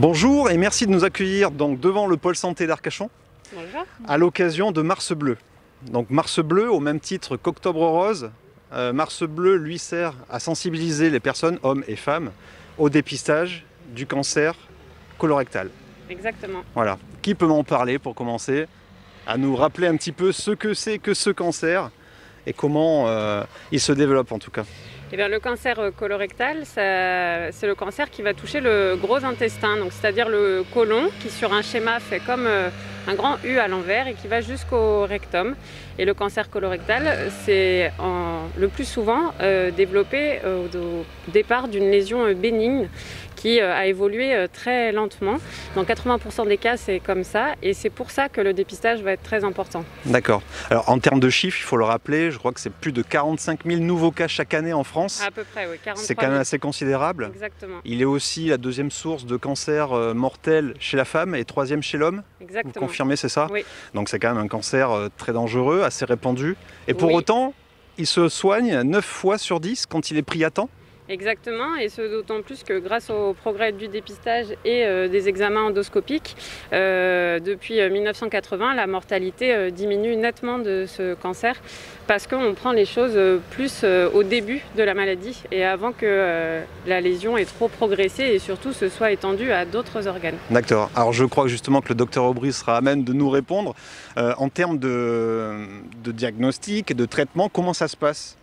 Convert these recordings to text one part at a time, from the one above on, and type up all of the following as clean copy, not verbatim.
Bonjour et merci de nous accueillir donc devant le pôle santé d'Arcachon. Bonjour. À l'occasion de Mars Bleu. Donc Mars Bleu, au même titre qu'Octobre Rose, Mars Bleu lui sert à sensibiliser les personnes, hommes et femmes, au dépistage du cancer colorectal. Exactement. Voilà. Qui peut m'en parler pour commencer à nous rappeler un petit peu ce que c'est que ce cancer et comment il se développe en tout cas? Eh bien, le cancer colorectal, c'est le cancer qui va toucher le gros intestin, c'est-à-dire le côlon qui sur un schéma fait comme un grand U à l'envers et qui va jusqu'au rectum. Et le cancer colorectal, c'est le plus souvent développé au départ d'une lésion bénigne qui a évolué très lentement. Dans 80% des cas, c'est comme ça et c'est pour ça que le dépistage va être très important. D'accord. Alors en termes de chiffres, il faut le rappeler, je crois que c'est plus de 45 000 nouveaux cas chaque année en France. À peu près, oui. 43 000. C'est quand même assez considérable. Exactement. Il est aussi la deuxième source de cancer mortel chez la femme et troisième chez l'homme. Exactement. Vous confirmez, c'est ça? Oui. Donc c'est quand même un cancer très dangereux, assez répandu. Et pour Oui. autant, il se soigne 9 fois sur 10 quand il est pris à temps. Exactement, et ce d'autant plus que grâce au progrès du dépistage et des examens endoscopiques, depuis 1980, la mortalité diminue nettement de ce cancer parce qu'on prend les choses plus au début de la maladie et avant que la lésion ait trop progressé et surtout se soit étendue à d'autres organes. D'accord. Alors je crois justement que le docteur Aubry sera à même de nous répondre. En termes de diagnostic et de traitement, comment ça se passe?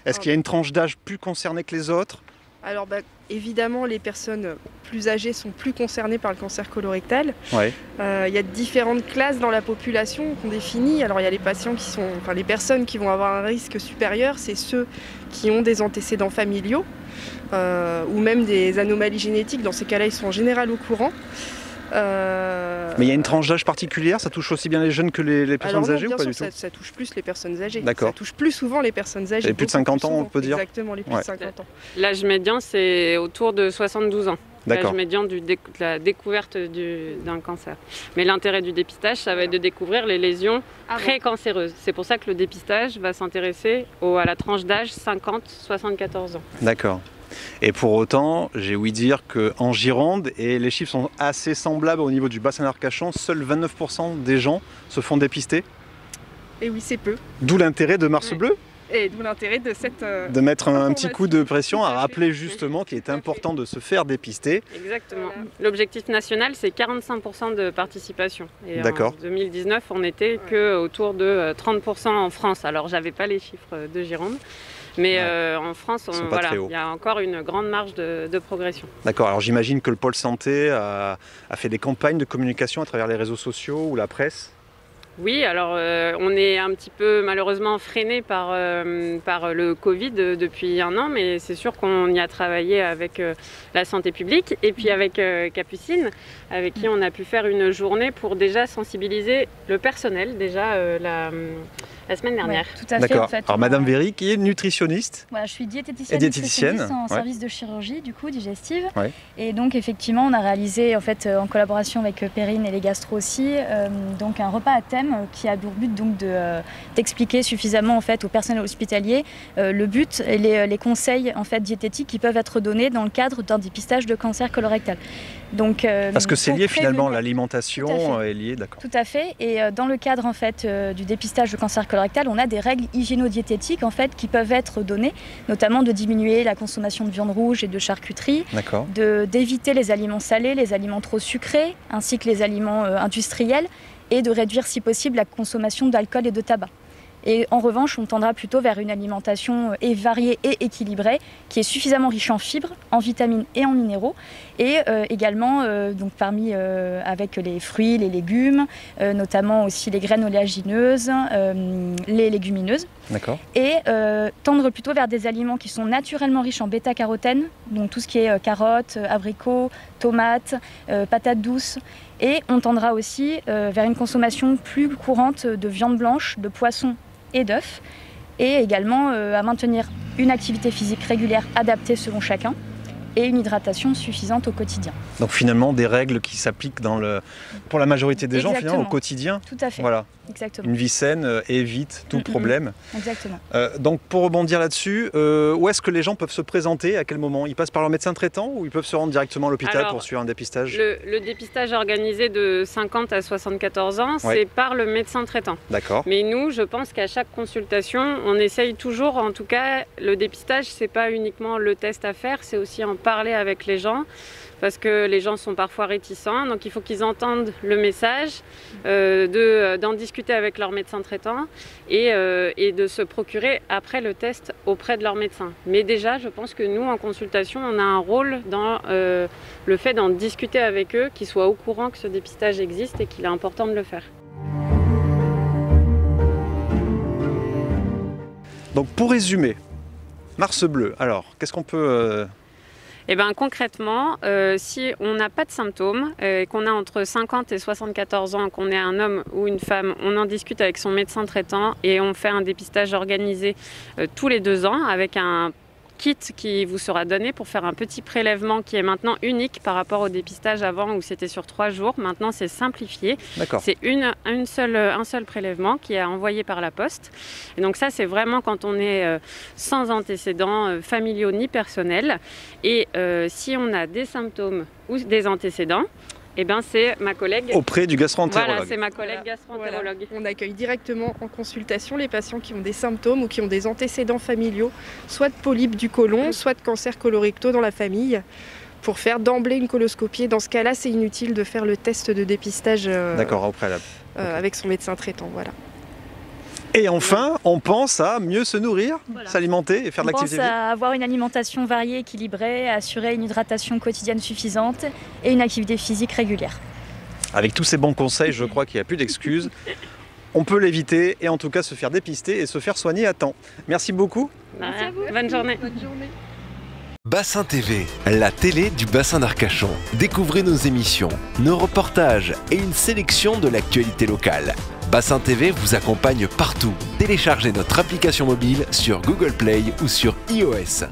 Est-ce qu'il y a une tranche d'âge plus concernée que les autres? Alors évidemment, les personnes plus âgées sont plus concernées par le cancer colorectal. Ouais. Il y a différentes classes dans la population qu'on définit. Alors il y a les patients les personnes qui vont avoir un risque supérieur, c'est ceux qui ont des antécédents familiaux ou même des anomalies génétiques. Dans ces cas-là, ils sont en général au courant. Mais il y a une tranche d'âge particulière, ça touche aussi bien les jeunes que les personnes âgées ou pas du tout? Ça touche plus les personnes âgées. D'accord. Ça touche plus souvent les personnes âgées. Et plus de 50 ans, on peut dire? Exactement, les plus de 50 ans. L'âge médian, c'est autour de 72 ans. D'accord. L'âge médian de la découverte d'un cancer. Mais l'intérêt du dépistage, ça va être de découvrir les lésions précancéreuses. C'est pour ça que le dépistage va s'intéresser à la tranche d'âge 50-74 ans. D'accord. Et pour autant, j'ai ouï dire qu'en Gironde, et les chiffres sont assez semblables au niveau du bassin d'Arcachon, seuls 29% des gens se font dépister. Et oui, c'est peu. D'où l'intérêt de Mars Bleu. Et d'où l'intérêt de cette de mettre un petit coup de pression à Tout à fait. rappeler justement qu'il est important de se faire dépister. Exactement. Voilà. L'objectif national, c'est 45% de participation. Et D'accord. en 2019, on n'était qu'autour de 30% en France. Alors, j'avais pas les chiffres de Gironde. Mais en France, il y a encore une grande marge de progression. D'accord, alors j'imagine que le pôle santé a fait des campagnes de communication à travers les réseaux sociaux ou la presse. Oui, alors on est un petit peu malheureusement freiné par le Covid depuis un an, mais c'est sûr qu'on y a travaillé avec la santé publique et puis avec Capucine, avec qui on a pu faire une journée pour déjà sensibiliser le personnel, la semaine dernière. Ouais, tout à fait. D'accord. En fait, Alors Madame Véry, qui est nutritionniste. Voilà, je suis diététicienne, Et diététicienne, en ouais. service de chirurgie, du coup, digestive. Ouais. Et donc, effectivement, on a réalisé, en fait, en collaboration avec Perrine et les gastro aussi, donc un repas à thème qui a pour but donc d'expliquer suffisamment en fait au personnel hospitalier le but et les conseils en fait diététiques qui peuvent être donnés dans le cadre d'un dépistage de cancer colorectal. Donc, parce que c'est lié finalement, prévenir. l'alimentation est liée, d'accord. Tout à fait. Et dans le cadre en fait du dépistage de cancer colorectal, on a des règles hygiéno-diététiques en fait qui peuvent être données, notamment de diminuer la consommation de viande rouge et de charcuterie, D'accord. d'éviter les aliments salés, les aliments trop sucrés, ainsi que les aliments industriels, et de réduire si possible la consommation d'alcool et de tabac. Et en revanche, on tendra plutôt vers une alimentation variée et équilibrée, qui est suffisamment riche en fibres, en vitamines et en minéraux, et également donc avec les fruits, les légumes, notamment aussi les graines oléagineuses, les légumineuses. D'accord. Et tendre plutôt vers des aliments qui sont naturellement riches en bêta-carotène, donc tout ce qui est carottes, abricots, tomates, patates douces. Et on tendra aussi vers une consommation plus courante de viande blanche, de poisson et d'œufs, et également à maintenir une activité physique régulière adaptée selon chacun, et une hydratation suffisante au quotidien. Donc finalement des règles qui s'appliquent pour la majorité des gens finalement, au quotidien. Tout à fait. Voilà. Exactement. Une vie saine évite tout problème. Exactement. Donc pour rebondir là-dessus, où est-ce que les gens peuvent se présenter? À quel moment? Ils passent par leur médecin traitant ou ils peuvent se rendre directement à l'hôpital pour suivre un dépistage? Le dépistage organisé de 50 à 74 ans, c'est par le médecin traitant. D'accord. Mais nous, je pense qu'à chaque consultation, on essaye toujours, en tout cas, le dépistage, c'est pas uniquement le test à faire, c'est aussi en parler avec les gens. Parce que les gens sont parfois réticents, donc il faut qu'ils entendent le message, d'en discuter avec leur médecin traitant et de se procurer après le test auprès de leur médecin. Mais déjà, je pense que nous, en consultation, on a un rôle dans le fait d'en discuter avec eux, qu'ils soient au courant que ce dépistage existe et qu'il est important de le faire. Donc pour résumer, Mars Bleu, alors qu'est-ce qu'on peut... Eh bien, concrètement, si on n'a pas de symptômes, qu'on a entre 50 et 74 ans, qu'on est un homme ou une femme, on en discute avec son médecin traitant et on fait un dépistage organisé tous les 2 ans avec un kit qui vous sera donné pour faire un petit prélèvement qui est maintenant unique par rapport au dépistage avant où c'était sur 3 jours. Maintenant, c'est simplifié. C'est un seul prélèvement qui est envoyé par la poste. Et donc ça, c'est vraiment quand on est sans antécédents familiaux ni personnels. Et si on a des symptômes ou des antécédents, eh ben c'est ma collègue... Auprès du gastro-entérologue. Voilà, c'est ma collègue gastro-entérologue. Voilà. On accueille directement en consultation les patients qui ont des symptômes ou qui ont des antécédents familiaux, soit de polypes du côlon, soit de cancer colorectaux dans la famille, pour faire d'emblée une coloscopie. Dans ce cas-là, c'est inutile de faire le test de dépistage au préalable. Avec son médecin traitant. Voilà. Et enfin, on pense à mieux se nourrir, s'alimenter et faire de l'activité. On pense à avoir une alimentation variée, équilibrée, à assurer une hydratation quotidienne suffisante et une activité physique régulière. Avec tous ces bons conseils, je crois qu'il n'y a plus d'excuses. On peut l'éviter et en tout cas se faire dépister et se faire soigner à temps. Merci beaucoup. Merci à vous. Bonne journée. Bassin TV, la télé du bassin d'Arcachon. Découvrez nos émissions, nos reportages et une sélection de l'actualité locale. Bassin TV vous accompagne partout. Téléchargez notre application mobile sur Google Play ou sur iOS.